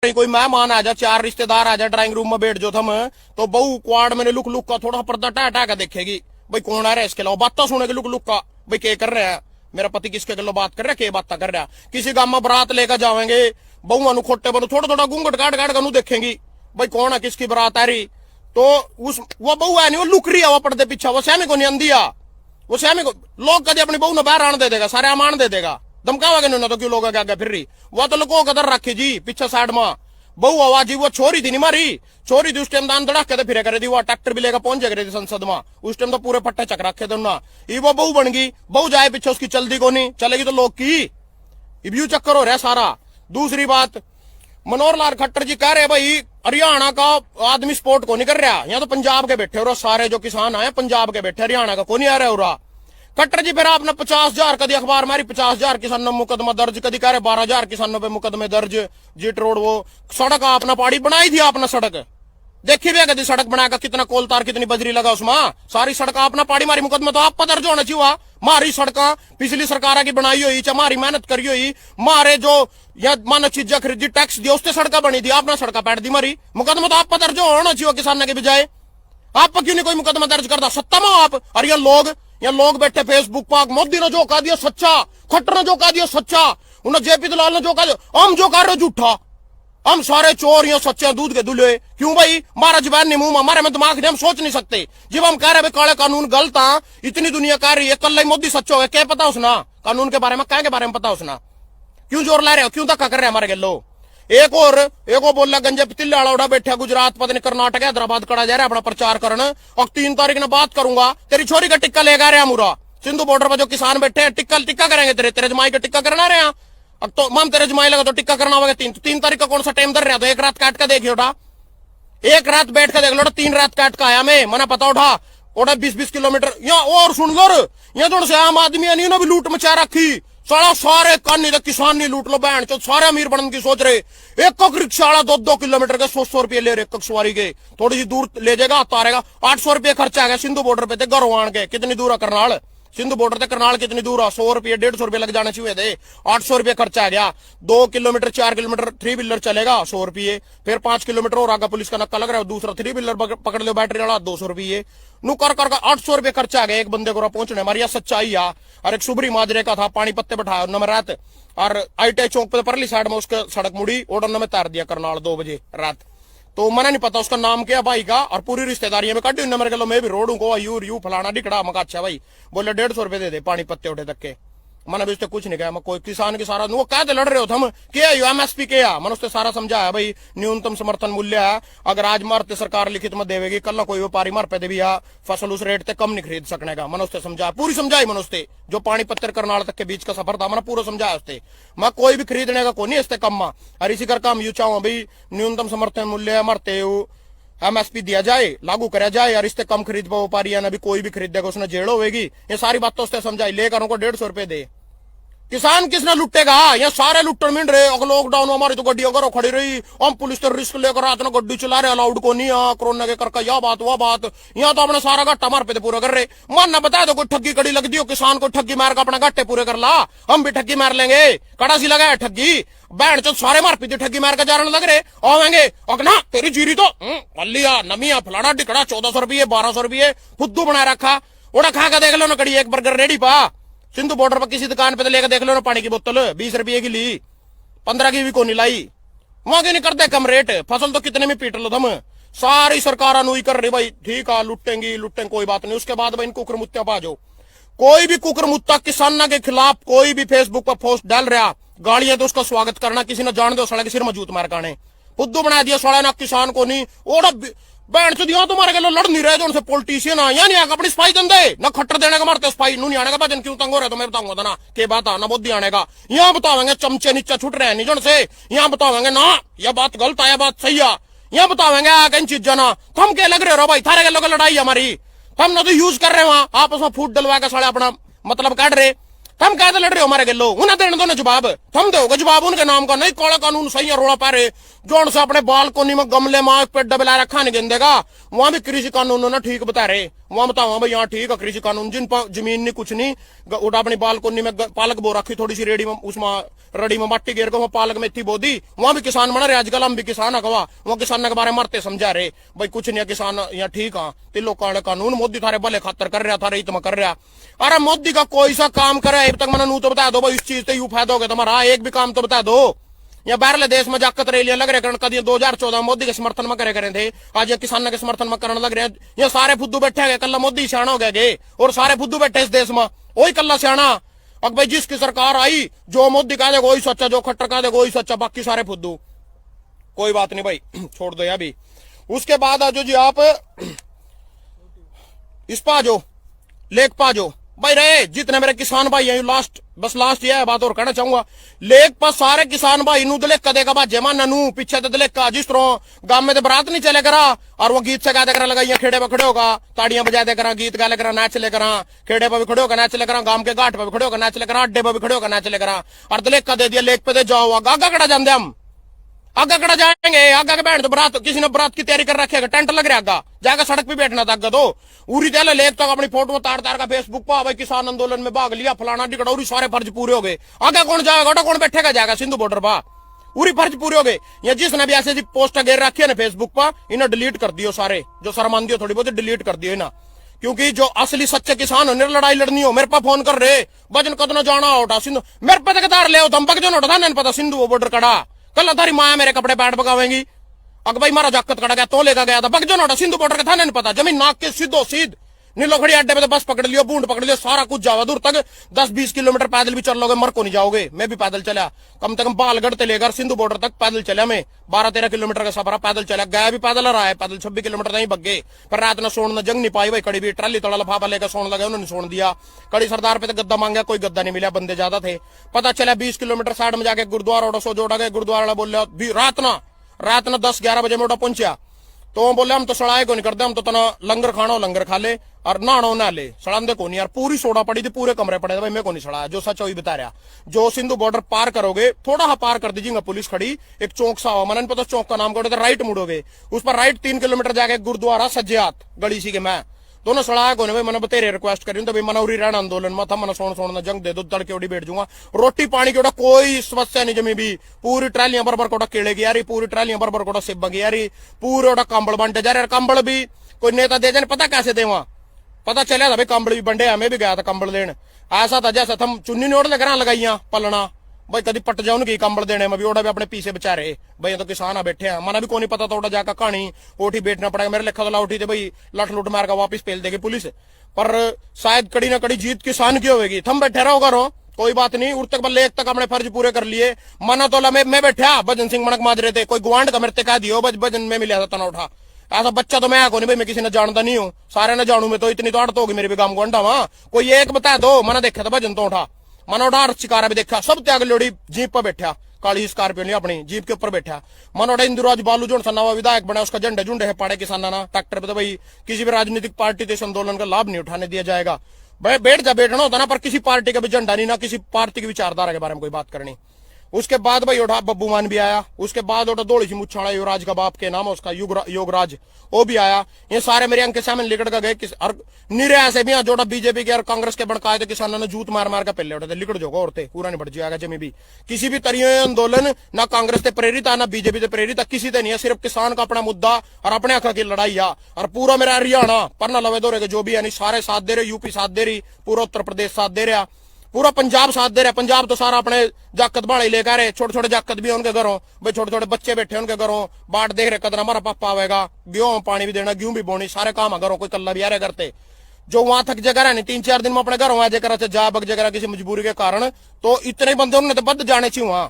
कोई मेहमान आ जा, चार रिश्तेदार आ जा, ड्राइंग रूम में बैठ जो थम, तो बहू क्वाड मैंने लुक लुक का थोड़ा पर्दा टा का देखेगी, भाई कौन आ रहा है इसके अलावा, बात तो सुनेगी लुक लुक का, भाई क्या कर रहे हैं, मेरा पति किसके गलो बात कर रहा है, क्या बात कर रहा है। किसी गांव में बारात लेकर जाएंगे, बहुआ नु खोटे बनो थोड़ा थोड़ा घूंघट काट काट कर देखेंगी, भाई कौन है किसकी बारात आ रही, तो उस वो बहू है नहीं, वो लुक रही है, वो पर्दे पीछा, वो श्यामी को नहीं अंधिया, वो श्यामी को लोग कभी अपनी बहू ने बाहर आने दे देगा, सारे अमान दे देगा, धमकावा नहीं तो क्यों लोग आगे फिर रही, वो तो लोगों कदर रखी जी पीछे साइड में बहु आवाज जी, वो छोरी थी नहीं मारी, छोरी थी उस टाइम दान धड़क के फिर करे थी, वो ट्रैक्टर भी लेकर पहुंच गए थी संसद में, उस टाइम तो पूरे पट्टे चक रखे थे ना, ये वो बहू बन गई, बहू जाए पीछे उसकी चलती को नहीं चलेगी तो लोग की व्यू चक्कर हो रहा है सारा। दूसरी बात, मनोहर लाल खट्टर जी कह रहे भाई हरियाणा का आदमी सपोर्ट को नहीं कर रहा, यहाँ तो पंजाब के बैठे हो सारे जो किसान आए पंजाब के बैठे, हरियाणा का को नहीं आ रहा। खट्टर जी फिर आपने 50,000 कदी अखबार मारी, 50,000 किसानों मुकदमा दर्ज, कदी कह रहे 12,000 किसानों पे मुकदमे दर्ज, जीट रोड वो सड़क आपने पाड़ी बनाई थी, आपने सड़क देखी भी कदी सड़क बनाकर कितना कोलतार कितनी बजरी लगा उसमें, सारी सड़क आपने पाड़ी मारी, मुकदमा तो आप पर दर्ज होना चाहिए, मारी सड़क पिछली सरकार की बनाई हुई, मारी मेहनत करी हुई, मारे जो या मानो चीजें खरीदी टैक्स दिया उससे सड़क बनी थी, आपने सड़क पैट दी मारी, मुकदमा तो आप पर दर्ज होना चाहिए किसानों के बजाय, आप पर क्यों नहीं कोई मुकदमा दर्ज करता, सत्ता में आप। और ये लोग बैठे फेसबुक पर, मोदी ने जो कहा दिया सच्चा, खट्टर ने जो कहा दिया सच्चा, उन्हें जेपी दलाल ने जो कहा, हम जो कर रहे झूठा, हम सारे चोर या सच्चे दूध के दुल्हे, क्यों भाई हमारा जबान नहीं मुंह हमारे में दिमाग नहीं, हम सोच नहीं सकते, जब हम कह रहे हैं काले कानून गलत है, इतनी दुनिया कह रही है, कल मोदी सच्चा हो गया, क्या पता उसना कानून के बारे में, क्या के बारे में पता उसना, क्यों जोर ला रहे हो, क्यों धक्का कर रहे हैं हमारे गलो। एक और बोला गंजे पतिल्ले वाला उड़ा बैठा गुजरात पता नहीं कर्नाटक हैदराबाद कड़ा जा रहा है अपना प्रचार करने, और 3 तारीख ने बात करूंगा, तेरी छोरी का टिक्का लेगा रहे मुरा सिंधु बॉर्डर पर जो किसान बैठे हैं, टिक्का करेंगे तेरे जमाई का टिक्का करना रहे हैं, अब तो मन तेरे जमाई लगा तो टिक्का करना होगा 3 तारीख का कौन सा टाइम दर रहा, तो एक रात काट का देखिए उठा, एक रात बैठ कर देख लो, 3 रात काट का आया मैं मना पता उठा 20-20 किलोमीटर यहाँ और सुन लो, यहाँ थोड़े से आम आदमी नहीं ना भी लूट मचा रखी, सारे कानी किसान नहीं लूट लो बहन चो, सारे अमीर बनने की सोच रहे, एक रिक्शा वाला 2-2 किलोमीटर के 100 रुपये ले रहे एक सवारी के, थोड़ी सी दूर ले जाएगा तारेगा, 800 रुपये खर्चा आ गया सिंधु बॉर्डर पे घरों आन के, कितनी दूर है करनाल, सिंधु बॉर्डर से करनाल कितनी दूर है, 100 रुपये 150 रुपये लग जाने चाहिए थे, 800 रुपये खर्चा आ गया, 2 किलोमीटर 4 किलोमीटर 3 व्हीलर चलेगा 100 रुपये, फिर 5 किलोमीटर और आगे पुलिस का नक्का लग रहा है, दूसरा 3 व्हीलर पकड़ लो बैटरी वाला 200 रुपये, नु कर 800 रुपये खर्चा आ गया एक बंदे को पहुंचने, हमारी सच्चाई आ। और एक सुबरी माजरे का था, पानी पत्ते बैठाया उन्होंने रात, और ITI चौक पे परली साइड में उसके सड़क मुड़ी और उन्होंने तार दिया करनाल 2 बजे रात, तो मैंने नहीं पता उसका नाम क्या भाई का, और पूरी रिश्तेदारी में कटी मेरे को, मैं भी रोड को यू फलाना डिकड़ा मका, अच्छा भाई बोले 150 रुपये दे दे पानी पत्ते उठे तक के, मैंने भी उससे कुछ नहीं कहा, मैं कोई किसान के सारा वो कहते लड़ रहे हो हम क्या MSP क्या, मैंने उससे सारा समझाया भाई न्यूनतम समर्थन मूल्य है, अगर आज मारते सरकार लिखित में देवेगी, कल ना कोई व्यापारी मार पे दे भी फसल उस रेट से कम नहीं खरीद सकने का, मैंने उससे समझाया, पूरी समझाई मैंने उससे, जो पानी पत्थर करनाल तक के बीच का सफर था मैंने पूरा समझाया उससे, मैं कोई भी खरीदने का कोई नहीं इससे कम में, और इसी करके हम यू चाहूँ भाई न्यूनतम समर्थन मूल्य मरते MSP दिया जाए, लागू करा जाए, और इससे कम खरीद पाओ व्यापारी है ना भी कोई भी खरीदेगा उसने जेड़ होगी, ये सारी बात तो उससे समझाई, लेकर उनको 150 रुपये दे, किसान किसने लुटेगा, यहाँ सारे लुट्टन मिल रहे, अगर लॉकडाउन हमारी तो गड्डियों करो खड़ी रही, हम पुलिस तो रिस्क लेकर रात में गड्डी चला रहे, अलाउड को नहीं है कोरोना के करके, यह बात वह बात, यहाँ तो अपने सारा घाटा मार पे पूरा कर रहे, मानना बता दो कोई ठगी कड़ी लग दी किसान को ठगी मार का अपना घाटे पूरे कर ला, हम भी ठगी मार लेंगे, कड़ा सी लगा है ठगी, बहन चो सारे मार पीते ठगी मार का जाने लग रहे, आवेंगे अगना तेरी जीरी तो लिया नमिया फलाना टिकड़ा 1400 रुपये 1200 रुपये फुद्दू बना रखा, उड़ा खा के देख लो ना कड़ी एक बर्गर रेडी पा, सिंधु बॉर्डर पर किसी दुकान पे तो लेकर देख लो ना पानी की बोतल 20 रुपये की ली, 15 की भी को नहीं लाई, वहां क्यों नहीं करते कम रेट, फसल तो कितने में पीट लो तुम, सारी सरकार अनुई कर रही भाई, ठीक है लुटेंगी कोई बात नहीं, उसके बाद भाई कुकर मुत्ता पा जाओ, कोई भी कुकर मुत्ता किसानों के खिलाफ कोई भी फेसबुक पर पोस्ट डाल रहा, गाड़ियां तो उसका स्वागत करना, किसी ने जान दो सड़ा के सिर में जूत मार काने, बुद्धू बना दिया सड़ा ना किसान को नहीं, और बहन से दिया तुम्हारे के लड़ नहीं रहे जो उनसे पॉलिटिशियन या नहीं आएगा अपनी स्पाई दे ना खट्टर देने का मारते स्पाई नहीं आने का भजन क्यों तंग हो रहे तो मैं बताऊंगा ना के बात आना बुद्धि आने का, यहाँ बतावेंगे चमचे नीचे छुट रहे हैं निजन से, यहाँ बतावेंगे ना यह बात गलत है बात सही है, यहाँ बतावेंगे आगे इन चीजें ना थम के लग रहे हो भाई, थारे के लोग लड़ाई हमारी, हम ना तो यूज कर रहे वहां आपस में फूट डलवा के साढ़े अपना मतलब काट रहे, हम कहते लड़ रहे हो हमारे लो, उन्हें देने दो ना जवाब, हम दोगे जवाब उनके नाम का, नहीं काला कानून सही है रोड़ा पा रहे, जोन से अपने बालकोनी में गमले में पेट डबला रखा नहीं गेंदेगा, वहां भी कृषि कानून ना ठीक बता रहे, वहां बताओ भाई यहाँ ठीक है कृषि कानून, जिन पर जमीन नहीं कुछ नहीं उठा अपनी बालकोनी में पालक बो रखी थोड़ी सी रेडी में उसमें रड़ी में मट्टी गिर को पालक मेथी बोदी, वहां भी किसान बना रहे। आजकल हम भी किसान हकवा, वहां किसान के बारे में मरते समझा रहे भाई कुछ नहीं किसान यहाँ ठीक हाँ। तिलो कानून मोदी थारे भले खातर कर रहा, थारे हित में कर रहा। अरे मोदी का कोई सा काम करे अब तक मैंने नू तो बता दो भाई, इस चीज से यू फायदा होगा तुम्हारा, एक भी काम तो बता दो। या बाहरले देश में जाकर रैलियां लग रहे कदी 2014 मोदी के समर्थन में करे थे, आज ये किसानों के समर्थन में करने लग रहे हैं। ये सारे फुद्दू बैठे गए, कल मोदी सियाणा हो गए और सारे फुद्दू बैठे इस देश में, वही कल्ला सियाणा। अब भाई जिसकी सरकार आई, जो मोदी कह देगा वही सच्चा, जो खट्टर कह देगा वही सच्चा, बाकी सारे फुद्दू। कोई बात नहीं भाई, छोड़ दो अभी। उसके बाद आज जी आप इस पा जो लेख पा जो भाई रहे जितने मेरे किसान भाई हैं, लास्ट ये बात और कहना चाहूंगा। लेख पर सारे किसान भाई नू दलेक का देगा बाजे मान नू पीछे तो दलेक का, जिस तरह गांव में तो बरात नहीं चले करा और वो गीत से गा दे करा लगाइया, खेड़े पर खड़े होगा ताड़ियां बजा दे करा, गीत गा ले करा, नाच ले करा, खेड़े पर भी खड़े होगा नाच ले करा, गांव के घाट पर भी खड़े होगा नाच ले करा, अड्डे पर भी खड़े होगा नाच ले करा, और दलेक का दे दिया लेख पे दे जाओ। आगा कड़ा जाते हम, आगा कड़ा जाएंगे, आगा के बैठ तो बरात किसी ने बरात की तैयारी कर रखी है, टेंट लग रहा आगा जाकर सड़क पे बैठना था आगा तो उरी तेल लेख तक अपनी फोटो तार तार का फेसबुक पर भाई किसान आंदोलन में भाग लिया फलाना टिकड़ा, उरी सारे फर्ज पूरे हो गए। आगे कौन जाएगा, कौन बैठेगा जाएगा सिंधु बॉर्डर पर, उरी फर्ज पूरे हो गए। या जिसने भी ऐसे पोस्ट घेर रखी है ना फेसबुक पर, इन्हें डिलीट कर दियो सारे, जो शर्मांदी हो थोड़ी बहुत डिलीट कर दियो ना, क्योंकि जो असली सच्चे किसान हो लड़ाई लड़नी हो मेरे पास फोन कर रहे वजन कदना जाना उठा सिंधु मेरे पे तक ले दम्पक जो उठा नहीं पता सिंधु बॉर्डर कड़ा कल थारी माया मेरे कपड़े बैठ पकावेंगी। अग भाई मारा जाकत कड़ा गया तो लेकर गया था बगजो नोटा सिंधु बॉर्डर का था नहीं पता, जमीन नाक के सीधो सीध नीलोखड़ी अड्डे पे तो बस पकड़ लियो, बूंद पकड़ लियो, सारा कुछ जावा दूर तक 10-20 किलोमीटर पैदल भी चल लोगे मर को नहीं जाओगे। मैं भी पैदल चला, कम से कम बालगढ़ से लेकर सिंधु बॉर्डर तक पैदल चला, मैं 12-13 किलोमीटर का सफर पैदल चला, गया भी पैदल रहा है पैदल 26 किलोमीटर नहीं बग गए। पर रात ने सोन जंग नहीं पाई भाई, कड़ी भी ट्राली तोड़ा लफाफा लेकर सोन लगे, उन्होंने सोन दिया। कड़ी सरदार पे तो गद्दा मांगा, कोई गद्दा नहीं मिला, बंदे ज्यादा थे। पता चला 20 किलोमीटर साइड में जाके गुरुद्वारा सो जोड़ा गए, गुरुद्वारा बोल रात ना 10-11 बजे में उठा पहुंचा तो वो बोले हम तो सड़ाए को नहीं करते, हम तो तना लंगर खाना लंगर खा ले और नहानो ना ले, सड़ांदे को नहीं यार। पूरी सोडा पड़ी थी, पूरे कमरे पड़े थे भाई, मैं को नहीं सड़ाया, जो सच वही बता रहा। जो सिंधु बॉर्डर पार करोगे थोड़ा हा पार कर दीजिएगा, पुलिस खड़ी एक चौक सा हुआ, मन पता चौक का नाम करोगे तो राइट मुड़ोगे, उस पर राइट 3 किलोमीटर जाके गुरुद्वारा सज्जियात गली सी के मैं दोनों सड़ाया को भाई, मैंने बतेरे रिक्वेस्ट करी तो भाई मना उरी रहना आंदोलन में था, मना सोन जंग दे दो, तड़के उड़ी बैठ जाऊंगा, रोटी पानी की कोई समस्या नहीं जमी भी। पूरी ट्रालियां बरबर कोटा केले की यारी, पूरी ट्रालियां बरबर कोटा सिब्बा की यारी, पूरे कंबल बंटे जा रहे, कंबल भी कोई नेता दे जाने पता कैसे दे, वहां पता चला था भाई कंबल भी बंडे, हमें भी गया था कंबल देने, ऐसा था जैसा हम चुन्नी ने ओढ़ लेकर लगाइया पलना भाई, कभी पट जाओ उनकी कंबल देने में भी, ओढ़ा भी अपने पीछे बेचारे भाई, तो किसान आ बैठे हैं, मना भी को नहीं पता था, जाकर कहानी ओठी बैठना पड़ेगा, मेरे लिखा तो उठी थे भाई लठ लुट मार का वापिस पेल देगी पुलिस, पर शायद कड़ी ना कड़ी जीत किसान की होगी, थम बैठे रहो करो कोई बात नहीं, उड़ तक बल्ले एक तक अपने फर्ज पूरे कर लिए। मना तो मैं बैठा भजन सिंह मनक माज रहे थे, कोई गुआंड का मेरे कह दियो भजन में मिला था तना उठा, ऐसा बच्चा तो मैं को नहीं भाई, मैं किसी ने जानता नहीं हूँ, सारे ने जानू, मैं तो इतनी तो अड़त होगी मेरे भी गांव गुआंडा वहां, कोई एक बता दो मना देखा था भजन तो उठा, मना उठा शिकारा भी देखा, सब त्याग लोड़ी जीप पर बैठा, काली स्कॉर्पियो ने अपनी जीप के ऊपर बैठा, मनोड़ा इंदुराज बालू जो नवा विधायक बना, उसका झंडे झुंडे है पाड़े किसाना ना ट्रैक्टर पे, तो भाई किसी भी राजनीतिक पार्टी से आंदोलन का लाभ नहीं उठाने दिया जाएगा भाई, बैठना होता ना, पर किसी पार्टी का भी झंडा नहीं, ना किसी पार्टी की विचारधारा के बारे में कोई बात करनी। उसके बाद भाई उठा बब्बू मान भी आया, उसके बाद उठा दौड़ी सी मुच्छाड़ा युवराज का बाप के नाम है उसका योगराज, वो भी आया, ये सारे मेरे अंक के सामने लिकड़ कर गए, और निरे ऐसे भी जोड़ा बीजेपी के और कांग्रेस के बड़काए थे, किसानों ने जूत मार मार कर पहले उठे थे, लिकड़ जोगा और थे पूरा नहीं बढ़ जाएगा जमी भी, किसी भी तरह आंदोलन ना कांग्रेस से प्रेरित है ना बीजेपी से प्रेरित है, किसी से नहीं है, सिर्फ किसान का अपना मुद्दा और अपने हक की लड़ाई है। और पूरा मेरा हरियाणा पन्ना लवे दौरे के जो भी है सारे साथ दे रहे, यूपी साथ दे रही, पूरा उत्तर प्रदेश साथ दे रहा, पूरा पंजाब साथ दे रहा, पंजाब तो सारा अपने जाकत बाड़े लेकर रहे, छोटे छोटे जाकत भी उनके घरों भाई, छोटे छोटे बच्चे बैठे उनके घरों, बाट देख रहे कदर हमारा पापा आवेगा, गेहूं पानी भी देना, गेहूं भी बोनी, सारे काम घरों, कोई कल्ला भी आ रहे करते, जो वहां थक जगह है नहीं 3-4 दिन में अपने घरों आ जाकर जा बग जगह किसी मजबूरी के कारण, तो इतने बंदे उन्होंने तो बद जाने चाहिए, वहां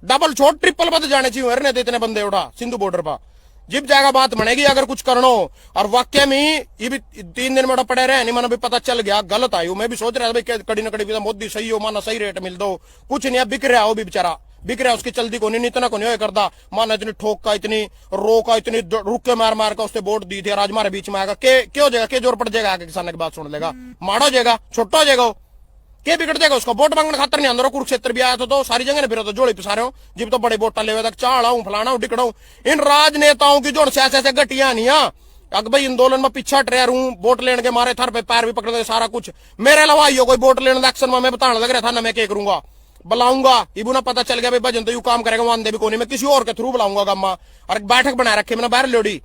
डबल छोट ट्रिपल बद जाने चाहिए, इतने बंदे उठा सिंधु बॉर्डर पर जिप जाएगा बात बनेगी अगर कुछ करना हो। और वाक्य में ये भी 3 दिन में पड़े रहे नहीं, मैंने भी पता चल गया गलत आयु, मैं भी सोच रहा था भाई कड़ी न कड़ी मोदी सही हो, माना सही रेट मिल दो, कुछ नहीं बिक रहा हो भी बेचारा, बिक रहा है, उसकी चलती को नहीं, इतना को नहीं करता, माना इतनी ठोक का इतनी रो का इतनी रुक के मार मार का उसने वोट दी थी, आज हमारे बीच में आएगा क्या हो जाएगा, क्या जोर पड़ जाएगा, आगे किसान की बात सुन लेगा, माड़ा हो जाएगा, छोटा हो जाएगा, क्या बिगड़ जाएगा उसका, वोट मांगने खातर नहीं अंदर, कुरुक्षेत्र भी आया तो सारी जगह फिर तो जोड़ी पिसा रहे हो, जिब तो बड़े वोटा ले तक चाड़ा हूं फलाना हूं टिकड़ा हूं, इन राजनेताओं की जो ऐसे घटिया नहीं है, अग भाई आंदोलन में पीछा ट्रेर हूं, वोट लेने के मारे थर पे पैर भी पकड़ दे सारा कुछ, मेरे अलावा कोई वोट लेने एक्शन में मैं बताने लग रहा था ना, मैं क्या करूंगा, बुलाऊंगा, इबू ना पता चल गया भाई भजन तो यू काम करेगा, वहां भी कोनी, मैं किसी और के थ्रू बुलाऊंगा गम्मा, और बैठक बना रखे मैंने बाहर लोड़ी,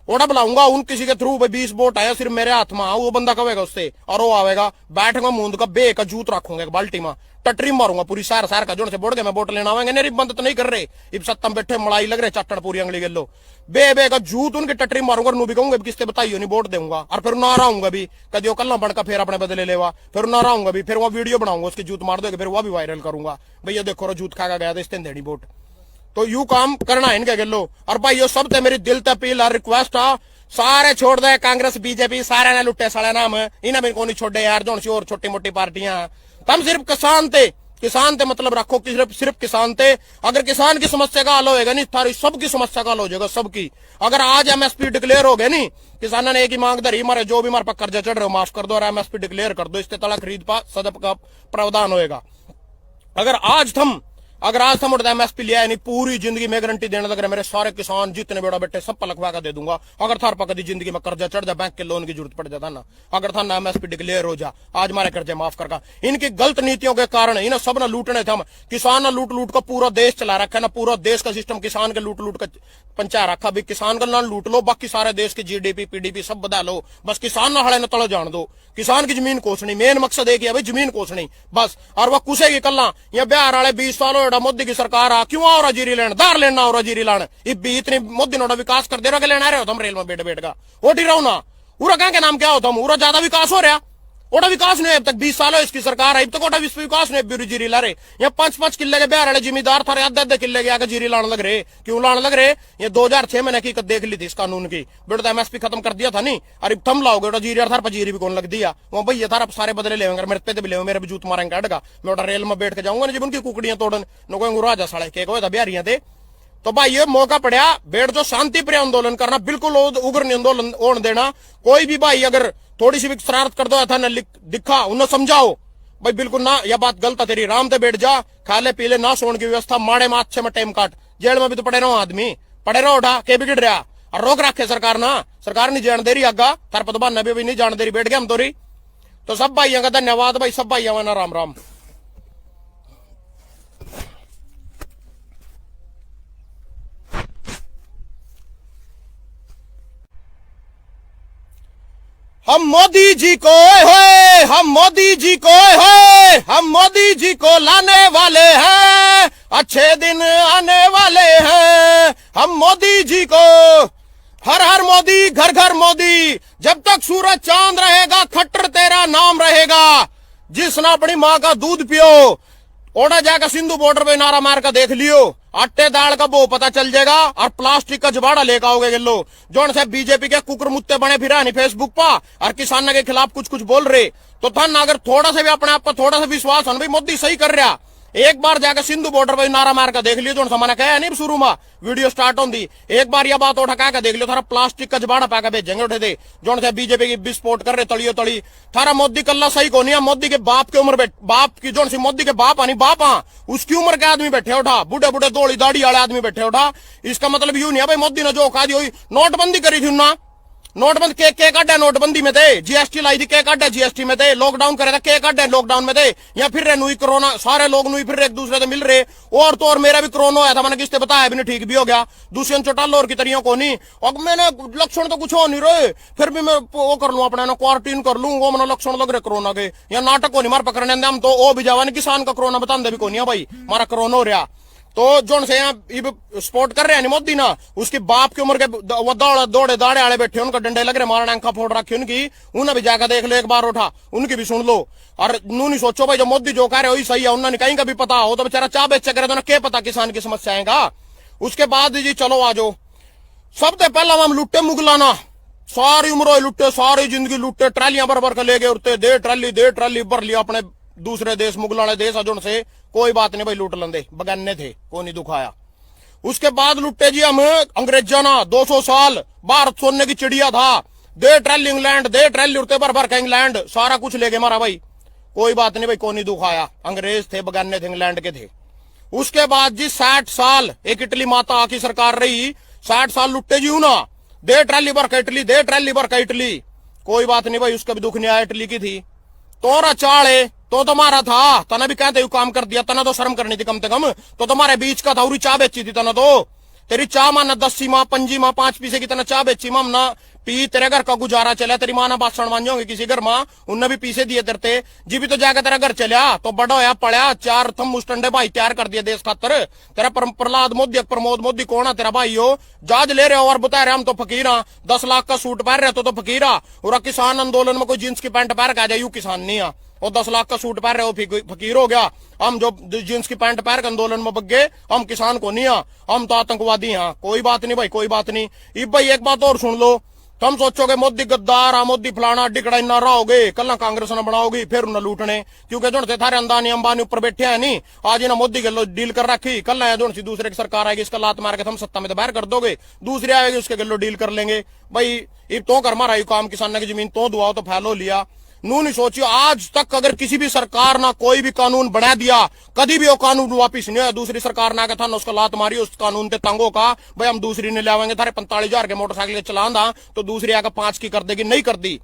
ओड़ा बुलाऊंगा उन किसी के थ्रू, भाई 20 वोट आया सिर्फ मेरे हाथ में, वो बंदा कहेगा उससे, और वो आवेगा, बैठेगा मूंद का बे का जूत रखूंगा एक बाल्टी में, टटरी मारूंगा पूरी सार का, जोड़ से बोड़ के मैं वोट लेना आवेंगे, नहीं बंद तो नहीं कर रहे, इब सत्तम बैठे मलाई लग रहे चट्टड़ पूरी अंगली गलो, बे का जूत उनके टटरी मारूंगा, नू भी कहूंगा किससे बताइयो नहीं वोट दूंगा, और फिर ना रहूंगा भी, कभी कल बनका फिर अपने बदले लेवा, फिर ना रहूंगा भी, फिर वो वीडियो बनाऊंगा उसकी जूत मार दोगे, फिर वो भी वायरल करूंगा, भैया देखो जूत खा गया था इसने देनी वोट, तो यू काम करना है इनके गलो। और भाई यो सब मेरी दिल ते अपील और रिक्वेस्ट आ, सारे छोड़ दे कांग्रेस बीजेपी, सारे ने लुट्टे साले नाम, इन्हें भी को नहीं छोड़े यार, जो और छोटी मोटी पार्टियां, तम सिर्फ किसान थे मतलब रखो कि सिर्फ किसान थे, अगर किसान की समस्या का हल होएगा नहीं, थारी सबकी समस्या का हल हो जाएगा सबकी। अगर आज एमएसपी डिक्लेयर हो गए नहीं, किसानों ने एक ही मांग धरी, हमारे जो भी हमारे पर कर्जा चढ़ रहे हो माफ कर दो और एमएसपी डिक्लेयर कर दो, इससे तला खरीद पा सदप का प्रावधान होएगा। अगर आज हम उठता एमएसपी लिया नहीं, पूरी जिंदगी में गारंटी देने लग रहा, मेरे सारे किसान जितने बेड़ा बैठे सब पर लखवा कर दे दूंगा, अगर थार पर कभी जिंदगी में कर्जा चढ़ जा, बैंक के लोन की जरूरत पड़ जाता ना, अगर था ना एमएसपी डिक्लेयर हो जा, आज हमारे कर्जे माफ करका। इनकी गलत नीतियों के कारण इन्हें सब ना लूटने थे हम, किसान ना लूट का पूरा देश चला रखा है ना, पूरा देश का सिस्टम किसान के लूट का पंचा रखा, भी किसान का ना लूट लो, बाकी सारे देश की जीडीपी पीडीपी सब बता लो, बस किसान ना हड़े न तड़ो जान दो, किसान की जमीन कोसनी, मेन मकसद एक है भाई जमीन कोसनी बस, और वह कुसेगी कल्ला, ये बिहार वाले 20 साल हो मोदी की सरकार आ, क्यों और जीरी लेना दार लेना और जीरी लाना, इतनी मोदी नोड़ा विकास कर दे रहा, लेना रहे हो तुम रेल में बैठ का ओटी रहो ना, उरा कहां के नाम क्या होता हूं, उरा ज्यादा विकास हो रहा, ओटा विकास नहीं, अब तक 20 साल हो इसकी सरकार है, अब तक ओटा विकास नहीं, ब्यूरी जीरी ला रहे, यहाँ 5-5 किले के बिहार वाले जिम्मेदार था, आधे किले के आगे जीरी लाने लग रहे, क्यों लाने लग रहे, ये 2006 में हकीकत देख ली थी इस कानून की, बेटा एमएसपी खत्म कर दिया था नहीं, अरे थम लाओगे ओटा जीरी थार पर जीरी भी कौन लग दिया, वो भैया थार सारे बदले ले मेरे पे भी ले, मेरे भी जूत मारेंगे अड़गा, मैं ओटा रेल में बैठ के जाऊंगा जब उनकी कुकड़ियां तोड़न नो राजा साले के बिहारियां थे। तो भाई ये मौका पड़ा, बैठ जो शांति प्रिय आंदोलन करना, बिल्कुल उग्र आंदोलन होने देना, कोई भी भाई अगर थोड़ी सी भी शरारत कर दो था ना दिखा उन्हें समझाओ भाई, बिल्कुल ना यह बात गलत है तेरी, राम ते बैठ जा, खाले पीले ना सोने की व्यवस्था, माड़े में अच्छे में टाइम काट, जेल में भी तो पड़े रहो आदमी, पड़े रहो उठा के बिगड़ रहा, और रोक रखे सरकार ना, सरकार नहीं जान दे रही आगा, तार पतबान भी नहीं जान दे रही, बैठ गया हम तोरी। तो सब भाइयों का धन्यवाद भाई, सब भाइयों ना राम राम। हम मोदी जी को हम मोदी जी को हम मोदी जी को लाने वाले हैं, अच्छे दिन आने वाले हैं, हम मोदी जी को, हर हर मोदी घर घर मोदी, जब तक सूरज चांद रहेगा खट्टर तेरा नाम रहेगा, जिसने अपनी माँ का दूध पियो, ओड़ा जाकर सिंधु बॉर्डर पे नारा मार कर देख लियो, आटे दाल का वो पता चल जाएगा, और प्लास्टिक का जबाड़ा लेकर आओगे गिल्लो, जोन से बीजेपी के कुकर मुत्ते बने फिरा नहीं फेसबुक पर, और किसानों के खिलाफ कुछ बोल रहे, तो था ना अगर थोड़ा सा भी अपने आप पर थोड़ा सा विश्वास है भाई मोदी सही कर रहा, एक बार जाकर सिंधु बॉर्डर पर नारा मार कर देख लियो, जो मैंने कहा नहीं शुरू में वीडियो स्टार्ट होती, एक बार यह बात उठा कर देख लियो, थारा प्लास्टिक का जबाड़ा पाकर भेजेंगे उठे थे, जो से बीजेपी की विस्फोट कर रहे तड़ियो तड़ी, थारा मोदी कल्ला सही को नहीं, मोदी के बाप की उम्र बाप की जो मोदी के बाप आनी बाप उसकी उम्र के आदमी बैठे उठा, बुढ़े बुढ़े दौड़ी दाढ़ी वाले आदमी बैठे उठा, इसका मतलब यूं नहीं है भाई मोदी ने जो कहा दी नोटबंदी करी थी ना, नोटबंदी के काटा नोटबंदी में थे, जीएसटी लाई थी के काटा जीएसटी में थे, लॉकडाउन करे था के काटा लॉकडाउन में थे, या फिर रहे नुई कोरोना, सारे लोग नुई फिर एक दूसरे से मिल रहे, और तो और मेरा भी कोरोना आया था, मैंने किसने बताया भी नहीं, ठीक भी हो गया, दूसरे चौटाला और की तरियों को नहीं, और मैंने लक्षण तो कुछ हो नहीं रहे, फिर भी मैं वो कर लूं अपने क्वारंटीन कर लूं, वो मैंने लक्षण लग रहे कोरोना के, या नाटक को नहीं मार पकड़ने हम तो वो भी जावा नहीं, किसान का कोरोना बता भी को नहीं भाई हमारा कोरोना हो रहा, तो जोन से यहाँ स्पोर्ट कर रहे हैं मोदी ना, उसके बाप की उम्र के दौड़े दाड़े आड़े बैठे, उनका डंडे लग रहे, मारने आंखा फोड़ रखी उनकी, उन्हें भी जाकर देख लो एक बार उठा, उनकी भी सुन लो, और नू नहीं सोचो भाई जो मोदी जो कह रहे वही सही है, उन्होंने कहीं का भी पता हो तो बेचारा चाह बेच करे तो क्या पता किसान की समस्या आएगा। उसके बाद जी चलो आ जाओ, सबसे पहला हम लुट्टे मुगलाना, सारी उम्र लुट्टे, सारी जिंदगी लुट्टे, ट्रालियां भर भर के ले गए उठते, दे ट्राली भर लिया अपने दूसरे देश मुगलाने देश जो से कोई बात नहीं भाई लूट लेंदे, बगाने थे कोई नहीं दुखाया। उसके बाद लुट्टे जी हम अंग्रेजा ना 200 साल भारत सोने की चिड़िया था, दे ट्रैली इंग्लैंड, दे ट्रैली उड़ते भर भर के इंग्लैंड, सारा कुछ ले गए मारा भाई, कोई बात नहीं भाई कोई नहीं दुखाया, अंग्रेज थे बगाने थे इंग्लैंड के थे। उसके बाद जी 60 साल एक इटली माता की सरकार रही, 60 साल लुट्टे जी ना, दे ट्रैली भर का इटली, दे ट्रैली भर का इटली, कोई बात नहीं भाई उसका भी दुख नहीं आया, इटली की थी, तोरा चाले तो तुम्हारा था, तना भी कहते काम कर दिया, तना तो शर्म करनी थी कम से कम। तो तुम्हारे बीच का था, उरी चाह बेची थी तना तो। तेरी चाह माना 10 माँ 5 माँ 5 पैसे की तना चाह बेची माम ना पी, तेरे घर का गुजारा चला। तेरी माँ ना बासण मांझोगे किसी घर माँ, उनने भी पीछे दिए तेरे जी भी तो जाकर तेरा घर चलिया तो बड़ा होया पड़ा 4 थम मुस्टंडे भाई तैयार कर दिए देश खातर। तेरा प्रहलाद मोदी प्रमोद मोदी कौन है तेरा भाई हो, जहाज ले रहे हो और बता रहे हम तो फकीरा, 10 लाख का सूट पहन रहे तो फकीरा। और किसान आंदोलन में कोई जींस की पैंट पहन के आ जाए यू किसान नहीं आ, और 10 लाख का सूट पहन रहे हो फकीर हो गया। हम जो जींस की पैंट पहन के आंदोलन में बग गए, हम किसान को नहीं आ, हम तो आतंकवादी हैं। कोई बात नहीं भाई, कोई बात नहीं। इब भाई एक बात और सुन लो, तुम सोचोगे मोदी गद्दार मोदी फलाना डिकड़ा इन्ना रहोगे, कल कांग्रेस न बनाओगी फिर उन्हें लूटने, क्योंकि जो थे थारे अंदानी अंबानी ऊपर बैठे हैं नहीं, आज इन्हें मोदी गलो डील कर रखी, कल है जो दूसरे की सरकार आएगी इसका लात मार के तुम सत्ता में तो बाहर कर दोगे, दूसरी आएगी उसके गलो डील कर लेंगे। भाई ये तो कर मारा काम, किसान की जमीन तो दुआओ तो फैलो लिया, नू नहीं सोचियो। आज तक अगर किसी भी सरकार ना कोई भी कानून बना दिया, कभी भी वो कानून वापिस नहीं आया, दूसरी सरकार ना था ना उसका लात मारी उस कानून ते तंगों का, भाई हम दूसरी ने ले आवेंगे थारे 45,000 के मोटरसाइकिल चला था तो दूसरी आकर 5 की कर देगी, नहीं कर दी।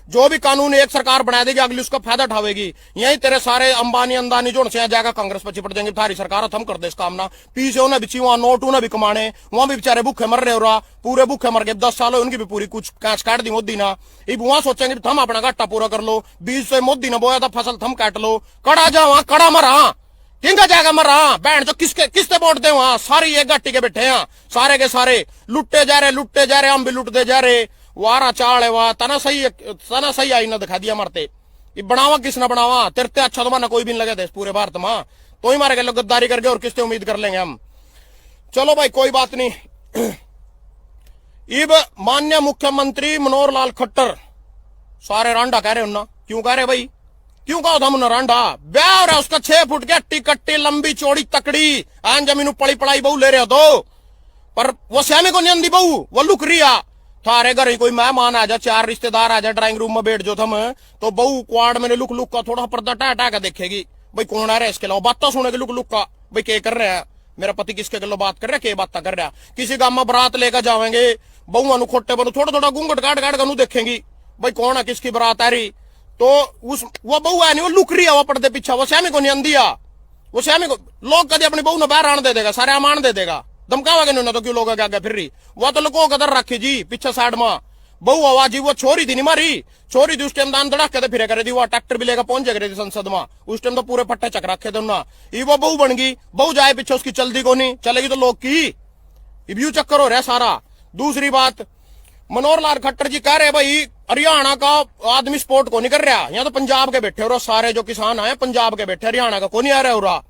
जो भी कानून एक सरकार बना देगी अगली उसका फायदा उठावेगी। यही तेरे सारे अंबानी अंदानी जो से जाएगा कांग्रेस पर चिपट जाएंगे, थारी सरकार थम कर दे इस काम ना, पीछे उन्हें बिची वहां नोट उन्हें भी कमाने, वहां भी बेचारे भूखे मर रहे हो रहा, पूरे भूखे मर गए 10 साल उनकी भी पूरी कुछ कैश काट दी मोदी ना। अब वहां सोचेंगे थम अपना घाटा पूरा कर लो, बीज से मोदी ने बोया था फसल थम काट लो, कड़ा जा वहां कड़ा मरा किंगा जाएगा मरा बहन जो किसते वोट दे वहां, सारी एक घाटी के बैठे हैं सारे के सारे, लुट्टे जा रहे हम भी लुटते जा रहे। वारा चाल है वाह, तना सही आई ना दिखा दिया मरते, ये बनावा किसने बनावा, तेरते अच्छा तो माना कोई भी नहीं लगे थे पूरे भारत में, तो ही मारे गए लोग गद्दारी करके और किससे उम्मीद कर लेंगे हम। चलो भाई कोई बात नहीं। इब माननीय मुख्यमंत्री मनोहर लाल खट्टर सारे रांडा कह रहे हो, क्यों कह रहे भाई, क्यों कहा था मुन्ना रांडा, ब्याह हो रहा उसका 6 फुट की हट्टी कट्टी लंबी चौड़ी तकड़ी, आन जमीन पड़ी पड़ाई बहू ले रहे हो तो, पर वो श्यामी को नहीं बहू, वो लुक रिया थारे घर ही कोई मेहमान आ जा, 4 रिश्तेदार आ जा, ड्राइंग रूम में बैठ जो थम तो बहू क्वाड में लुक लुक का थोड़ा पर्दा टाटा का देखेगी, भाई कौन आ रहा है इसके अलावा बात तो सुनेगी लुक लुक का, भाई क्या कर रहे हैं मेरा पति किसके गलो बात कर रहा है, क्या बात कर रहा है। किसी गांव में बारात लेकर जाएंगे, बहुआ खोटे बनो थोड़ा थोड़ा घूंघट काट काट कर देखेंगी, भाई कौन है किसकी बारात आ रही, तो उस वो बहू है नहीं वो लुक रही है, वो पर्दे पीछा, वो श्यामी को नहीं अंदिया, वो श्यामी को लोग कभी अपनी बहू ने बाहर आने दे देगा, सारे अमान दे देगा, धमकावा नहीं तो क्यों लोग आगे फिर रही, वो तो लोगों कदर रखी जी पीछे साइड में बहु आवाजी, वो छोरी थी नहीं मारी, छोरी थी उस टाइम दान धड़क के फिर करे थी, वो ट्रैक्टर भी लेकर पहुंच गए थी संसद में, उस टाइम तो पूरे पट्टे चक रखे थे ना, वो बहू बन गई, बहू जाए पीछे उसकी चलती को नहीं चलेगी तो लोग की व्यू चक्कर हो रहा है सारा। दूसरी बात मनोहर लाल खट्टर जी कह रहे भाई हरियाणा का आदमी स्पोर्ट को नहीं कर रहा, यहाँ तो पंजाब के बैठे हो सारे जो किसान आए पंजाब के बैठे, हरियाणा का को नहीं आ रहा।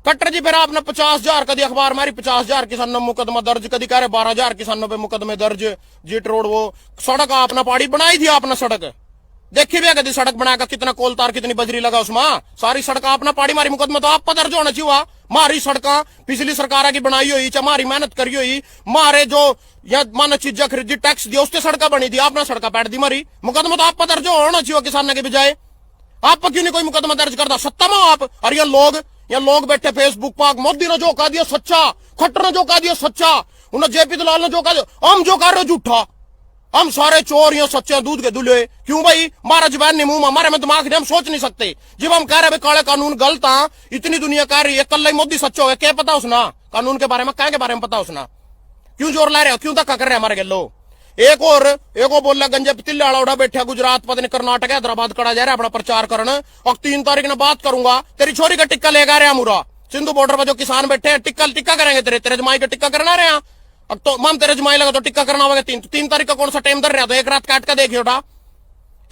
खट्टर जी फिर आपने 50,000 कदी अखबार मारी 50,000 किसानों मुकदमा दर्ज, कदी कह रहे 12,000 किसानों पे मुकदमे दर्ज, जीट रोड वो सड़क आपने पाड़ी बनाई थी, आपने सड़क देखी भी कदी सड़क बनाकर कितना कोलतार कितनी बजरी लगा उसमें, सारी सड़क आपने पाड़ी मारी, मुकदमा तो आप पर दर्ज होना चाहिए, मारी सड़क पिछली सरकार की बनाई हुई मारी मेहनत करी हुई, मारे जो या मानो चीजें खरीदी टैक्स दिया उससे सड़क बनी थी, आपने सड़क पैट दी मारी, मुकदमा तो आप पर दर्ज होना चाहिए किसानों के बजाय, आप पर क्यों नहीं कोई मुकदमा दर्ज करता, सत्ता में आप। और ये लोग बैठे फेसबुक पर, मोदी ने जो कहा दिया सच्चा, खट्टर ने जो कहा दिया सच्चा, उन्हें जेपी दलाल ने जो कहा दिया, हम जो कर रहे झूठा, हम सारे चोर या सच्चे दूध के दुल्हे, क्यों भाई हमारा जबान नहीं मुंह हमारे में दिमाग नहीं, हम सोच नहीं सकते, जब हम कह रहे काले कानून गलत है, इतनी दुनिया कह रही है कल ही मोदी सच्चा हो गया, क्या पता उसना कानून के बारे में, क्या के बारे में पता उसना, क्यों जोर ला रहे हो, क्यों धक्का कर रहे हैं हमारे गलो। एक और बोला गंजे पतिल्ले आड़ा उड़ा बैठा गुजरात पता नहीं कर्नाटक हैदराबाद कड़ा जा रहा है अपना प्रचार करने, और 3 तारीख ने बात करूंगा, तेरी छोरी का टिक्का लेगा रहे मुरा सिंधु बॉर्डर पर जो किसान बैठे हैं, टिक्का करेंगे तेरे जमाई का टिक्का करना रहे हैं, अब तो मन तेरे जमाई लगा तो टिक्का करना होगा 3 तारीख का कौन सा टाइम दर रहा, तो एक रात काट का देखिए उठा,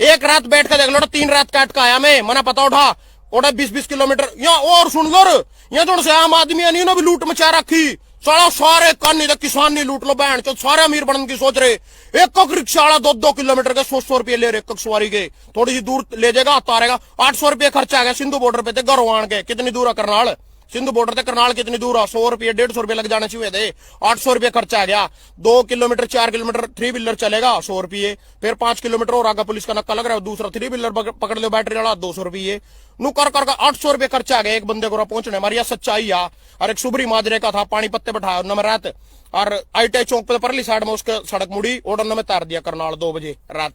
एक रात बैठ कर देख लो, 3 रात काट का आया मैं मना पता उठा 20-20 किलोमीटर यहाँ और सुन लो, यहाँ जो आम आदमी नहीं भी लूट मचा रखी, सारे कानी किसान नहीं लूट लो बहन चो, सारे अमीर बनने की सोच रहे, एक रिक्शा वाला 2-2 किलोमीटर के 100 रुपये ले रहे एक सवारी के, थोड़ी सी दूर ले जाएगा तारेगा 800 रुपये खर्चा आ गया सिंधु बॉर्डर पे घरों आन के, कितनी दूर है करनाल, सिंधु बॉर्डर से करनाल कितनी दूर है, 100 रुपये 150 रुपये लग जाने चाहिए थे, 800 रुपये खर्चा आ गया, 2 किलोमीटर 4 किलोमीटर 3 व्हीलर चलेगा 100 रुपये, फिर 5 किलोमीटर और आगे पुलिस का नक्का लग रहा है, दूसरा 3 व्हीलर पकड़ लो बैटरी वाला 200 रुपये, नु कर 800 रुपये खर्चा आ गया एक बंदे को पहुंचने, हमारी सच्चाई आ। और एक सुबरी माजरे का था पानी पत्ते बैठाया उन्होंने रात, और ITI चौक पे परली साइड में उसके सड़क मुड़ी और उन्होंने तार दिया करनाल 2 बजे रात,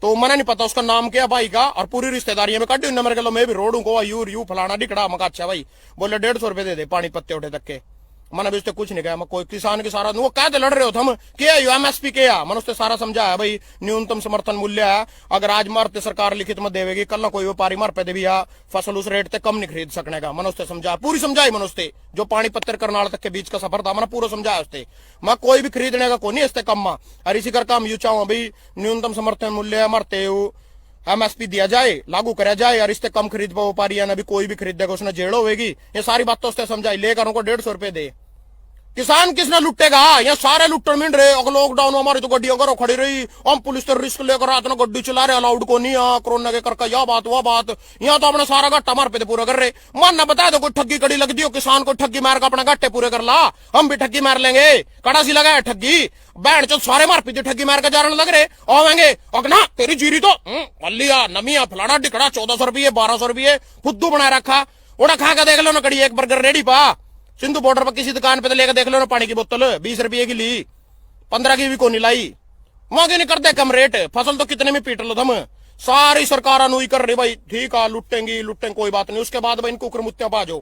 तो मना नहीं पता उसका नाम क्या भाई का, और पूरी रिश्तेदारी में काटी मेरे को, मैं भी रोड को यू फलाना डिकड़ा मका। अच्छा भाई बोले 150 रुपए दे दे पानी पत्ते उठे तक के। मैंने भी उससे कुछ नहीं कहा, मैं कोई किसान के सारा वो कहते लड़ रहे हो हम क्या एमएसपी क्या, मैंने उससे सारा समझाया भाई न्यूनतम समर्थन मूल्य है, अगर आज मरते सरकार लिखित में देवेगी, कल ना कोई व्यापारी मर पे दे भी फसल उस रेट से कम नहीं खरीद सकने का। मैंने उससे समझाया, पूरी समझाई मैंने उससे, जो पानी पत्थर करनाल तक के बीच का सफर था मैंने पूरा समझाया उससे, मैं कोई भी खरीदने का कोई नहीं इससे कम। और इसी करके हम यू चाहूँ भाई न्यूनतम समर्थन मूल्य मरते एमएसपी दिया जाए, लागू करा जाए, और इससे कम खरीद पाओ व्यापारी है ना भी कोई भी खरीदेगा उसने जेड़ होगी। ये सारी बात तो उससे समझाई, लेकर उनको 150 रुपए दे। किसान किसने लुटेगा, यहाँ सारे लुट्टन मिल रहे। अगर लॉकडाउन में हमारी तो गड्डियों करो खड़ी रही, हम पुलिस तो रिस्क लेकर आते ना गड्डी चला रहे, अलाउड को नहीं कोरोना के करके यह बात वह बात, यहाँ तो अपने सारा घाटा मार पे पूरा कर रहे। मन ना बता दो कोई ठगी कड़ी लग दी किसान को ठगी मार का अपने घाटे पूरे कर ला, हम भी ठगी मार लेंगे। कड़ा सी लगा है ठगी, बैंड चो सारे मार पीते ठगी मार के जाने लग रहे आवेंगे। अगना तेरी जीरी तो अलिया नमिया फलाना डिकड़ा 1400 रुपये 1200 रुपये फुद्दू बना रखा, उड़ा खा के देख लो ना कड़ी एक बर्गर रेडी पा। सिंधु बॉर्डर पर किसी दुकान पे तो लेकर देख लो ना पानी की बोतल 20 रुपये की ली, 15 की भी को नहीं लाई। वहां क्यों नहीं करते कम रेट, फसल तो कितने में पीट लो तुम। सारी सरकार अनुई कर रही भाई, ठीक है लुटेंगी कोई बात नहीं। उसके बाद भाई इन कुकरमुत्तियां बाजो,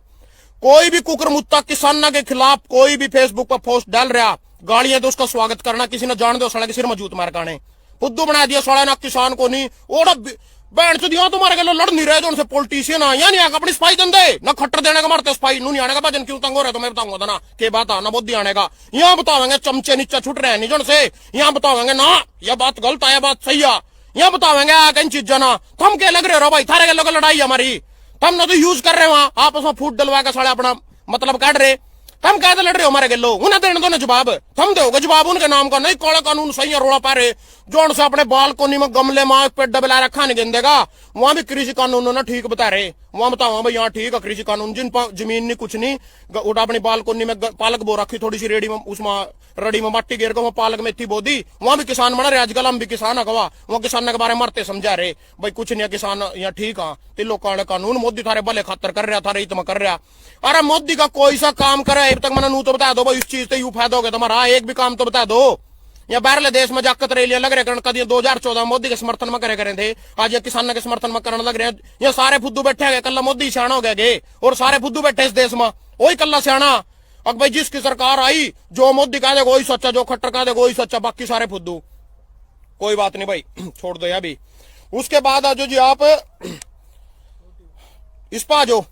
कोई भी कुकरमुत्ता किसाना के खिलाफ कोई भी फेसबुक पर पोस्ट डाल रहा, गाड़ियां तो उसका स्वागत करना, किसी ने जान दो सड़ा के सिर में जूत मार काने फुद्दू बना दिया सड़ा ना किसान को नहीं। ओड़ा बैंड से दिया तुम्हारे के लड़ नहीं रहे जो उनसे पॉलिटिशियन आ नहीं आएगा अपनी स्पाई दे ना खट्टर देने का मारते स्पाई नहीं आने का भजन क्यों तंग हो रहे तो मैं बताऊंगा था ना के बात आना बुद्धि आने का। यहाँ बतावेंगे चमचे नीचे छुट रहे हैं निजन से, यहाँ बतावेंगे ना यह बात गलत है यह बात सही है, यहाँ बतावेंगे कई चीजें ना थम के लग रहे हो भाई थारे के लोग लड़ाई हमारी, थम ना तो यूज कर रहे वहां आपस में फूट डलवा के साढ़े अपना मतलब काट रहे, हम कहते लड़ रहे हो हमारे गेलो उन्हें देने दो ना जवाब, हम दोगे जवाब उनके नाम का नहीं। काला कानून सही है रोड़ा पा रहे जोन से अपने बालकोनी में गमले में पेट डबला रखा नहीं गेंदेगा, वहां भी कृषि कानून ना ठीक बता रहे, वहां बताओ भाई यहाँ ठीक है कृषि कानून, जिन पर जमीन नहीं कुछ नहीं उठा अपनी बालकोनी में पालक बो रखी थोड़ी सी रेडी में उसमें रड़ी में मट्टी गिर को पालक में थी बोदी, वहां भी किसान बना रहे। आजकल हम भी किसान है वहां किसान के बारे में मरते समझा रहे भाई कुछ नहीं किसान यहाँ ठीक है तिलो कानून मोदी थारे भले खातर कर रहा थारे हित में कर रहा। अरे मोदी का कोई सा काम करे अब तक मैंने नू तो बता दो भाई इस चीज से यू फायदा होगा तुम्हारा, एक भी काम तो बता दो। या बाहरले देश में जाकर रैलियां लग रहे कभी 2014 मोदी के समर्थन में करे थे, आज ये किसान के समर्थन में करने लग रहे हैं। ये सारे फुद्दू बैठे गए, कल मोदी सियाणा हो गए और सारे फुद्दू बैठे इस देश में, वही कल्ला सियाणा। अब भाई जिसकी सरकार आई जो मोदी कह देगा वही सच्चा, जो खट्टर कह देगा वही सच्चा, बाकी सारे फुद्दू। कोई बात नहीं भाई छोड़ दो अभी। उसके बाद आज जी आप इस पा जो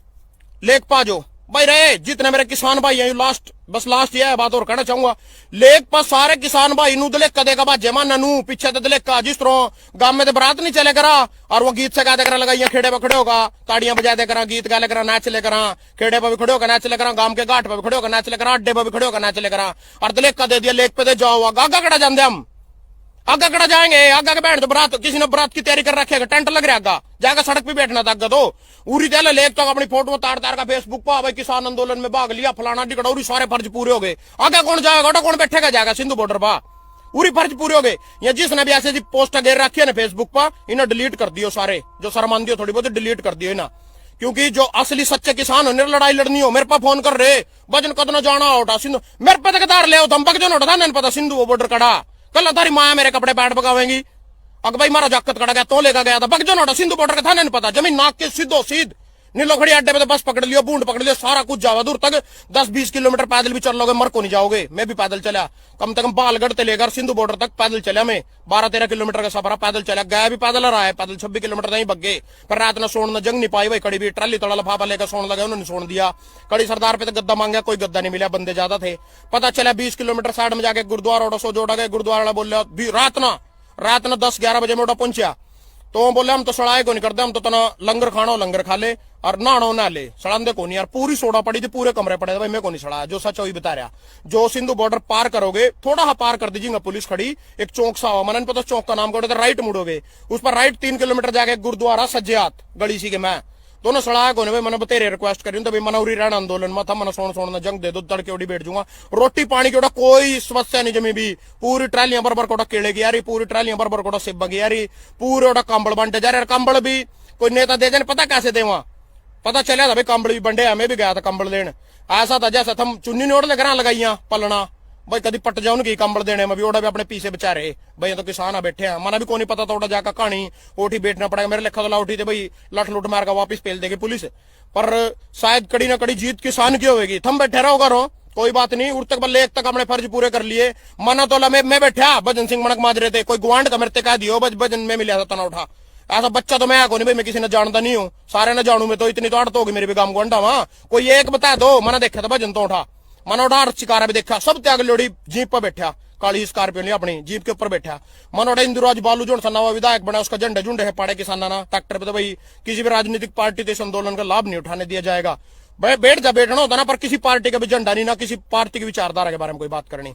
लेख पा जो भाई रहे जितने मेरे किसान भाई हैं लास्ट ये बात और कहना चाहूंगा, लेख पर सारे किसान भाई नू दलेक का देगा बाजे मान नू पीछे तो दलेक का जिस तरह गांव में तो बरात नहीं चले करा और वो गीत से गा देकर लगा खेड़े पर खड़े होगा ताड़ियां बजा दे करा गीत गा ले करा नाच ले करा, खेड़े पर भी खड़े होकर नाच ले करा, गांव के घाट पर भी खड़े होकर नाच ले करा, अड्डे पर भी खड़े होकर नाच ले करा, और दलेक का दे दिया लेख पे दे जाओ आगा कड़ा जाते हम आगा कड़ा जाएंगे। आगा के बैठ तो बरात किसी ने बरात की तैयारी कर रखेगा टेंट लग रहा आगा जाकर सड़क पे बैठना था तो उरी तेल लेख तक अपनी फोटो तार का फेसबुक पर भाई किसान आंदोलन में भाग लिया फलाना डिकड़ौरी सारे फर्ज पूरे हो गए। आगे कौन जाएगा कौन बैठेगा जाएगा सिंधु बॉर्डर पर पूरी फर्ज पूरे हो गए। या जिसने भी ऐसे पोस्ट घेर रखी है ना फेसबुक पर इन्हें डिलीट कर दियो, सारे जो शर्मांदी हो थोड़ी बहुत डिलीट कर दियो ना, क्योंकि जो असली सच्चे किसान हो लड़ाई लड़नी हो मेरे पास फोन कर रहे भजन कदना जाना होता सिंधु मेरे पे तकदार ले दम जो नोटा नहीं पता सिंधु बॉर्डर कड़ा कल तारी माया मेरे कपड़े पैंट पकावेंगी। अगर भाई मारा जाकत कड़ा गया तो लेकर गया था बगजो नोटा सिंधु बॉर्डर का था नहीं पता, जमीन नाक के सीधो सीध नीलोखड़ी अड्डे पे तो बस पकड़ लियो बूंद पकड़ लियो सारा कुछ जावा दूर तक 10-20 किलोमीटर पैदल भी चल लोगे मर को नहीं जाओगे। मैं भी पैदल चला कम से कम बालगढ़ से लेकर सिंधु बॉर्डर तक पैदल चला, मैं 12-13 किलोमीटर का सफर पैदल चला, गया भी पैदल रहा है पैदल 26 किलोमीटर नहीं बग गए। पर रात में सोन जंग नहीं पाई भाई कड़ी भी ट्राली तड़ा लफाफा लेकर सोन लगा उन्होंने सोन दिया। कड़ी सरदार पे तो गद्दा मांगा कोई गद्दा नहीं मिला, बंदे ज्यादा थे। पता चला 20 किलोमीटर साइड में जाके गुरुद्वारा सो जोड़ा गए, गुरुद्वारा बोल रात ना 10-11 बजे में पहुंचा तो बोले हम तो सड़ाए को नहीं करते, हम तो तना लंगर खाना लंगर खा ले और नहानो ना ले सड़ांदे को नहीं यार। पूरी सोडा पड़ी थी पूरे कमरे पड़े थे भाई, मैं को नहीं सड़ाया जो सच वही बता रहा। जो सिंधु बॉर्डर पार करोगे थोड़ा सा पार कर दीजिएगा पुलिस खड़ी एक चौक सा हुआ मन पता चौक का नाम करोगे राइट मुड़ोगे उस पर राइट 3 किलोमीटर जाके गुरुद्वारा सज्जियात गली सी के मैं दोनों सड़ाया को नहीं। मैंने बतेरे रिक्वेस्ट करी तो भाई मनौरी रहना आंदोलन में था मन सोन जंग दे दो तड़के उड़ी बैठ जाऊंगा। रोटी पानी की कोई समस्या नहीं जमी भी, पूरी ट्रालियां बरबर कोटा केले की यारी, पूरी ट्रालियां बरबर कोटा सिब्बा की यारी, पूरे ओटा कंबल बंटे जा रहे। कंबल भी कोई नेता दे जाने पता कैसे दे वहां पता चलिया था भाई कंबल भी बंडे, मैं भी गया था कंबल लेने। ऐसा था जैसा हम चुन्नी नोट ले घर लगाइया पलना भाई कभी पट जाओ उनकी कंबल देने में भी ओडा भी अपने पीछे बेचारे भाई तो किसान आ बैठे हैं मना भी को नहीं पता था ओडा जाकर कहानी ओठी बैठना पड़ेगा मेरे लेखा तो उठी थे भाई लठ लुट मार कर वापिस पेल देगी पुलिस पर शायद कड़ी ना कड़ी जीत किसान की होगी थम बैठे रहो करो कोई बात नहीं उड़ तक बल्ले एक तक अपने फर्ज पूरे कर लिए मना तो मैं बैठा भजन सिंह मनक माज रहे थे कोई गुआंड का मेरे कह दियो भजन में मिला था तना उठा ऐसा बच्चा तो मैं को नहीं भाई मैं किसी ने जानता नहीं हूँ सारे ने जानू मैं तो इतनी तो अड़त होगी मेरे भी गांव गुआंडा वहां कोई एक बता दो मना देखा था भजन तो उठा मना उठा शिकारा भी देखा सब त्याग लोड़ी जीप पर बैठा काली स्कॉर्पियो नहीं अपनी जीप के ऊपर बैठा मनोड़ा इंदिराज बालू जो नवा विधायक बना उसका झंडे झुंडे है पाड़े किसाना ना ट्रैक्टर पे तो भाई किसी भी राजनीतिक पार्टी तो इस आंदोलन का लाभ नहीं उठाने दिया जाएगा भाई बैठना होता ना पर किसी पार्टी का भी झंडा नहीं ना किसी पार्टी की विचारधारा के बारे में कोई बात करनी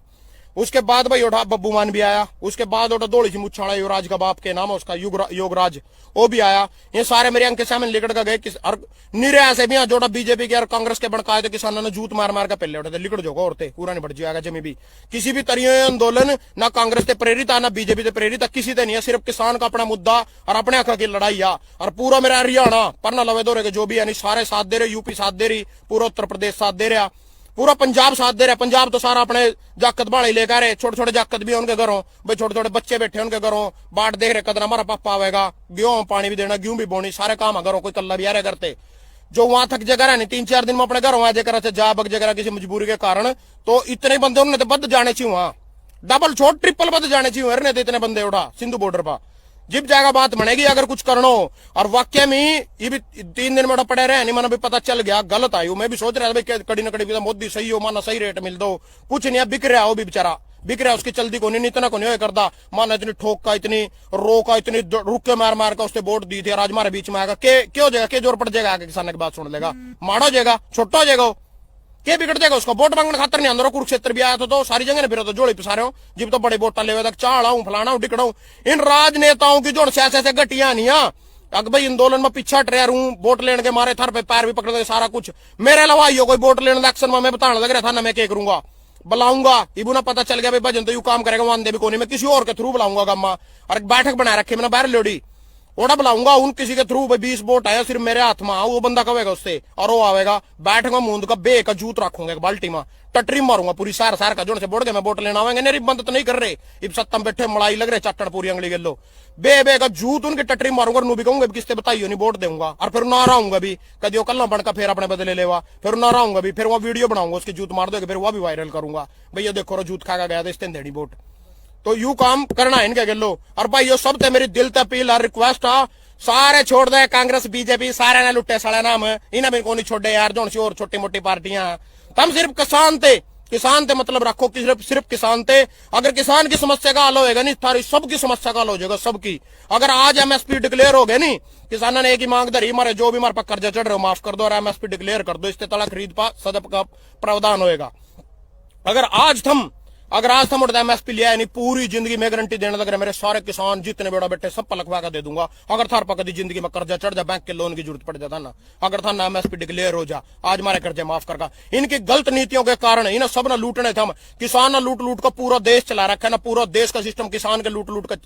उसके बाद भाई उठा बब्बू मान भी आया उसके बाद उठा दौड़ी सी मुच्छाड़ा युवराज का बाप के नाम है उसका योगराज वो भी आया ये सारे मेरे अंक के सामने लिकड़ कर गए और निरे ऐसे भी जोड़ा बीजेपी के और कांग्रेस के बनकाए थे किसानों ने जूत मार मार कर पहले उठे थे लिकड़ जोगा और पूरा नहीं बढ़ जाएगा जमी भी किसी भी तरह आंदोलन ना कांग्रेस से प्रेरित है ना बीजेपी से प्रेरित है किसी से नहीं है सिर्फ किसान का अपना मुद्दा और अपने हक की लड़ाई है और पूरा मेरा हरियाणा पन्ना लवे दौरे के जो भी है सारे साथ दे रहे यूपी साथ दे रही पूरा उत्तर प्रदेश साथ दे रहा पूरा पंजाब साथ दे रहा पंजाब तो सारा अपने जाकत बाड़े लेकर रहे छोटे छोटे जाकत भी उनके घरों भाई छोटे छोटे बच्चे बैठे उनके घरों बाट देख रहे कदर हमारा पापा आवेगा गेहूं पानी भी देना गेहूं भी बोनी सारे काम घरों कोई कल्ला भी आ रहे करते जो वहां थक जगह है नहीं 3-4 दिन में अपने घरों आ जाकर जा बग जगह किसी मजबूरी के कारण तो इतने बंदे उन्होंने तो बद जाने चाहिए वहां डबल छोट ट्रिपल बद जाने चाहिए तो इतने बंदे उठा सिंधु बॉर्डर पर जिप जाएगा बात बनेगी अगर कुछ करना हो और वाक्य में ये भी 3 दिन में पड़े रहे नहीं मैंने भी पता चल गया गलत आई मैं भी सोच रहा था भाई कड़ी ना कड़ी मोदी सही हो माना सही रेट मिल दो कुछ नहीं बिक रहा हो भी बेचारा बिक रहा उसकी चलती को नहीं इतना को नहीं करता माना इतनी ठोक का इतनी रो का इतनी रुक के मार मार का उसने वोट दी थी आज हमारे बीच में आएगा क्यों हो जाएगा जोर पड़ जाएगा आगे किसान की बात सुन लेगा माड़ा हो जाएगा छोटा हो जाएगा क्या बिगड़ जाएगा उसका वोट मांगने खातर नहीं अंदर कुरुक्षेत्र भी आया था तो सारी जगह फिर तो जोड़ी पिसा हूँ जिब तो बड़े वोटा ले तक चाड़ा हूँ फलाना हूँ टिकड़ा हूँ इन राजनेताओं की जो ऐसे घटिया नहीं अगर भाई आंदोलन में पीछा ट्रेर हूँ वोट लेने के मारे थर पे पैर भी पकड़ दे सारा कुछ मेरे अलावा कोई वोट लेने एक्शन में मैं बताने लग रहा था ना मैं क्या करूंगा बुलाऊंगा इबू ना पता चल गया भाई भजन तो यू काम करेगा वहां दे भी कोनी मैं किसी और के थ्रू बुलाऊंगा गम्मा और एक बैठक बना रखे मैंने बाहर लोड़ी ओड़ा बुलाऊंगा उन किसी के थ्रू 20 वोट आया सिर्फ मेरे हाथ में वो बंदा कहेगा उससे और वो आवेगा बैठेगा मूंद का बे का जूत रखूंगा एक बाल्टी में टटरी मारूंगा पूरी सार का जोड़ से बोड़ के मैं वोट लेना आवेंगे नहीं बंद तो नहीं कर रहे इब सत्तम बैठे मलाई लग रहे चट्टड़ पूरी अंगली गलो बे का जूत उनकी टटरी मारूंगा नू भी कहूंगा किससे बताइयो नहीं वोट दूंगा और फिर ना रहूंगा भी कभी कल बनकर फिर अपने बदले लेवा फिर ना रहूंगा भी फिर वो वीडियो बनाऊंगा उसकी जूत मार दोगे फिर वो भी वायरल करूंगा भैया देखो जूत खा गया था इस दिन वोट तो यू काम करना है इनके गलो और भाई ये सब थे मेरी दिल ते अपील और रिक्वेस्ट आ सारे छोड़ दे कांग्रेस बीजेपी सारे ने लुट्टे साले नाम इन्हें भी कोनी छोड़े यार जो और छोटी मोटी पार्टियां तम सिर्फ किसान थे मतलब रखो कि सिर्फ किसान थे अगर किसान की समस्या का हल होएगा नहीं थारी सबकी समस्या का हल हो जाएगा सबकी अगर आज एमएसपी डिक्लेयर हो गए नहीं किसानों ने एक ही मांग धरी हमारे जो भी हमारे पर कर्जा चढ़ रहे हो माफ कर दो और एमएसपी डिक्लेयर कर दो इससे तला खरीद पा सदप का प्रावधान होएगा अगर आज हम उठता एमएसपी लिया नहीं पूरी जिंदगी में गारंटी देने लग रहे मेरे सारे किसान जितने बेड़ा बैठे सब पर लखवा कर दे दूंगा अगर थार पर कभी जिंदगी में कर्जा चढ़ जा बैंक के लोन की जरूरत पड़ जाता ना अगर था ना एमएसपी डिक्लेयर हो जा आज हमारे कर्जे माफ करगा इनकी गलत नीतियों के कारण इन सब ना लूटने थे हम किसान ना लूट का पूरा देश चला रखा है ना पूरा देश का सिस्टम किसान के लूट का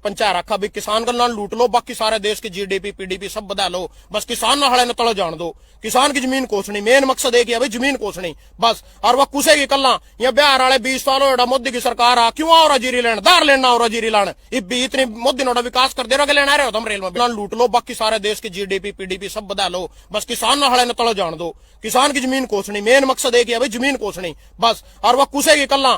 पंचा रखा भाई किसान का ना लूट लो बाकी सारे देश की जीडीपी पीडीपी सब बदा लो बस किसान ना हड़े न तले जान दो किसान की जमीन कोसनी मेन मकसद एक है जमीन कोसनी बस और वह कुसेगी कल्ला ये बिहार वाले 20 साल हो मोदी की सरकार क्यों और जीरी लेन दार लेना और जीरी लान इतनी मोदी नोड़ा विकास कर दे रहा लेना रहे हो तुम रेल में लूट लो बाकी सारे देश की जीडीपी पीडीपी सब बदा लो बस किसान ना हड़े न तले जान दो किसान की जमीन कोसनी मेन मकसद एक है जमीन कोसनी बस और वह कुसेगी कल्ला